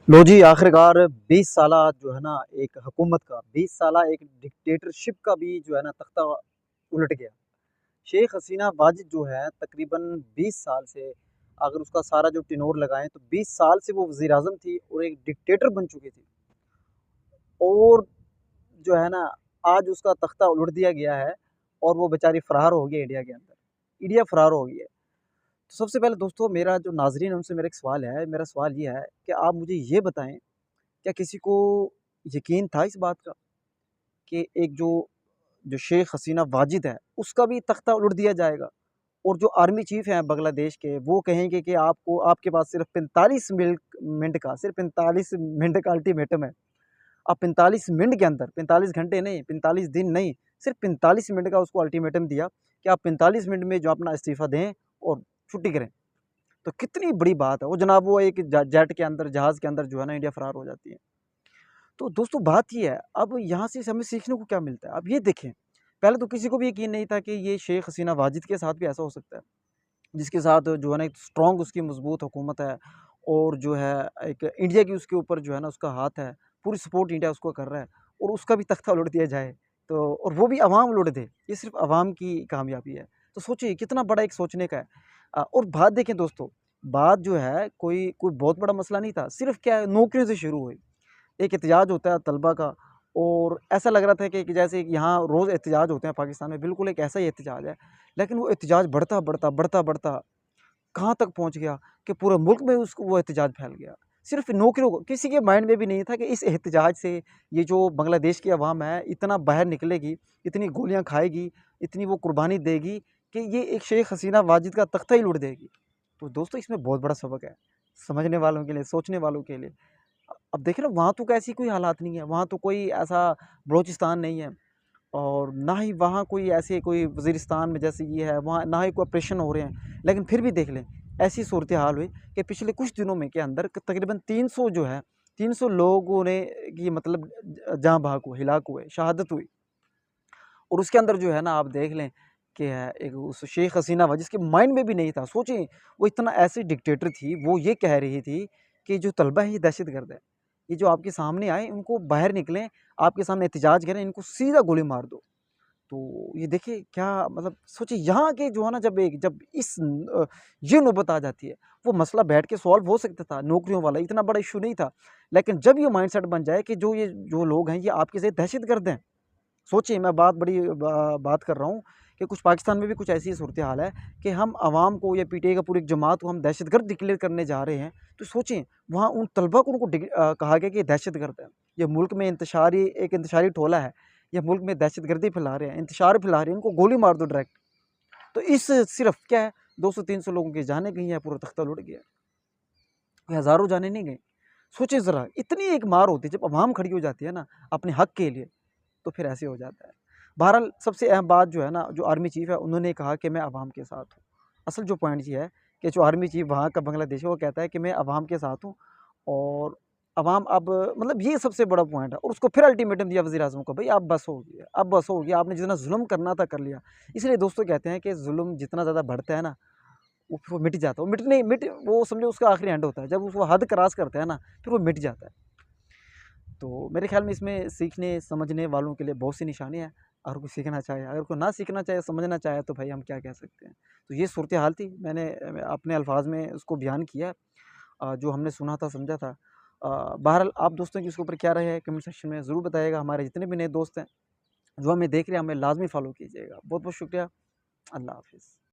लो जी, आखिरकार 20 साला जो है ना एक हुकूमत का 20 साला एक डिक्टेटरशिप का भी जो है ना तख्ता उलट गया। शेख हसीना वाजिद जो है तकरीबन 20 साल से, अगर उसका सारा जो टेन्योर लगाएँ तो 20 साल से वो वज़ीर-ए-आज़म थी और एक डिक्टेटर बन चुकी थी। और जो है ना आज उसका तख्ता उलट दिया गया है और वो बेचारी फ़रार हो गई है इंडिया के अंदर। इंडिया फ़रार हो गई है। तो सबसे पहले दोस्तों, मेरा जो नाज़रीन है उनसे मेरा एक सवाल है, मेरा सवाल ये है कि आप मुझे ये बताएँ, क्या किसी को यकीन था इस बात का कि एक जो जो शेख हसीना वाजिद है, उसका भी तख्ता उलट दिया जाएगा? और जो आर्मी चीफ़ हैं बांग्लादेश के, वो कहेंगे कि आपको आपके पास सिर्फ़ 45 मिनट का सिर्फ़ 45 मिनट का अल्टीमेटम है। आप 45 मिनट के अंदर, 45 घंटे नहीं, 45 दिन नहीं, सिर्फ़ 45 मिनट का उसको अल्टीमेटम दिया कि आप 45 मिनट में जो अपना इस्तीफ़ा दें और छुट्टी करें। तो कितनी बड़ी बात है। वो जनाब वो एक जेट के अंदर, जहाज़ के अंदर जो है ना इंडिया फ़रार हो जाती है। तो दोस्तों बात ये है, अब यहाँ से हमें सीखने को क्या मिलता है? अब ये देखें, पहले तो किसी को भी यकीन नहीं था कि ये शेख हसीना वाजिद के साथ भी ऐसा हो सकता है, जिसके साथ जो है ना एक स्ट्रॉन्ग उसकी मज़बूत हुकूमत है और जो है एक इंडिया की उसके ऊपर जो है ना उसका हाथ है, पूरी सपोर्ट इंडिया उसको कर रहा है और उसका भी तख्ता उलट दिया जाए, तो और वो भी अवाम उलट दे, ये सिर्फ़ अवाम की कामयाबी है। तो सोचिए कितना बड़ा एक सोचने का है। और बात देखें दोस्तों, बात जो है कोई कोई बहुत बड़ा मसला नहीं था, सिर्फ़ क्या है नौकरियों से शुरू हुई। एक एहतजाज होता है तलबा का और ऐसा लग रहा था कि जैसे कि यहाँ रोज़ एहतजाज होते हैं पाकिस्तान में, बिल्कुल एक ऐसा ही एहतजाज है। लेकिन वो एहतजाज बढ़ता कहाँ तक पहुँच गया कि पूरे मुल्क में उसको वो एहतजाज फैल गया। सिर्फ़ नौकरियों को, किसी के माइंड में भी नहीं था कि इस एहतजाज से ये जो बांग्लादेश की अवाम है इतना बाहर निकलेगी, इतनी गोलियाँ खाएगी, इतनी वो कुर्बानी देगी कि ये एक शेख हसीना वाजिद का तख्ता ही लूट देगी। तो दोस्तों इसमें बहुत बड़ा सबक है, समझने वालों के लिए, सोचने वालों के लिए। अब देखिए ना, वहाँ तो कैसी कोई हालात नहीं है, वहाँ तो कोई ऐसा बलूचिस्तान नहीं है और ना ही वहाँ कोई ऐसे कोई वज़ीरिस्तान में जैसे ये है, वहाँ ना ही कोई ऑपरेशन हो रहे हैं। लेकिन फिर भी देख लें, ऐसी सूरत हाल हुई कि पिछले कुछ दिनों में के अंदर तकरीबन 300 जो है, 300 लोगों ने की मतलब जाँ भाग हुए, हिलाक हुए, शहादत हुई। और उसके अंदर जो है ना आप देख लें कि एक उस शेख हसीना जिसके माइंड में भी नहीं था। सोचिए, वो इतना ऐसी डिक्टेटर थी, वो ये कह रही थी कि जो तलबा है ये दहशतगर्द है। ये जो आपके सामने आए इनको बाहर निकलें, आपके सामने एहतजाज करें, इनको सीधा गोली मार दो। तो ये देखिए क्या मतलब, सोचिए यहाँ के जो है ना जब ये नौबत आ जाती है, वो मसला बैठ के सॉल्व हो सकता था, नौकरियों वाला इतना बड़ा इश्यू नहीं था। लेकिन जब ये माइंडसेट बन जाए कि जो लोग हैं ये आपके से दहशतगर्द हैं। सोचिए, मैं बात कर रहा हूँ कि कुछ पाकिस्तान में भी कुछ ऐसी सूरत हाल है कि हम अवाम को या पीटीआई का पूरी एक जमात को हम दहशतगर्द डिक्लेयर करने जा रहे हैं। तो सोचिए, वहाँ उन तलबा को कहा गया कि ये दहशतगर्द है। ये मुल्क में इंतशारी टोला है, ये मुल्क में दहशतगर्दी फैला रहे हैं, इंतशार फैला रहे हैं, इनको गोली मार दो डायरेक्ट। तो इस सिर्फ क्या है, 200-300 लोगों की जानें गई हैं, पूरा तख्ता लुट गया। कोई हज़ारों जानें नहीं गई। सोचिए ज़रा, इतनी एक मार होती है जब अवाम खड़ी हो जाती है ना अपने हक के लिए, तो फिर ऐसे हो जाता है। बहरहाल सबसे अहम बात जो है ना, जो आर्मी चीफ़ है उन्होंने कहा कि मैं अवाम के साथ हूँ। असल जो पॉइंट ये है कि जो आर्मी चीफ़ वहाँ का बांग्लादेश है वो कहता है कि मैं अवाम के साथ हूँ और अवाम अब मतलब ये सबसे बड़ा पॉइंट है। और उसको फिर अल्टीमेटम दिया वज़ीर-ए-आज़म को, भई अब बस हो गया, अब बस हो गया, आपने जितना ज़ुल्म करना था कर लिया। इसलिए दोस्तों कहते हैं कि ज़ुल्म जितना ज़्यादा बढ़ता है ना, वो फिर वो मिट जाता है। वो मिट वो समझो उसका आखिरी एंड होता है। जब वो हद क्रॉस करता है ना, फिर वो मिट जाता है। तो मेरे ख़्याल में इसमें सीखने समझने वालों के लिए बहुत सी निशानियाँ हैं। अगर कोई सीखना चाहे, अगर कोई ना सीखना चाहे, समझना चाहे तो भाई हम क्या कह सकते हैं। तो ये सूरत हाल थी, मैंने अपने अल्फ़ाज़ में उसको बयान किया, जो हमने सुना था, समझा था। बहरहाल आप दोस्तों की इसके ऊपर क्या राय है कमेंट सेक्शन में ज़रूर बताइएगा। हमारे जितने भी नए दोस्त हैं, जो हमें देख रहे हैं, हमें लाज़मी फ़ॉलो कीजिएगा। बहुत-बहुत शुक्रिया। अल्लाह हाफ़िज़।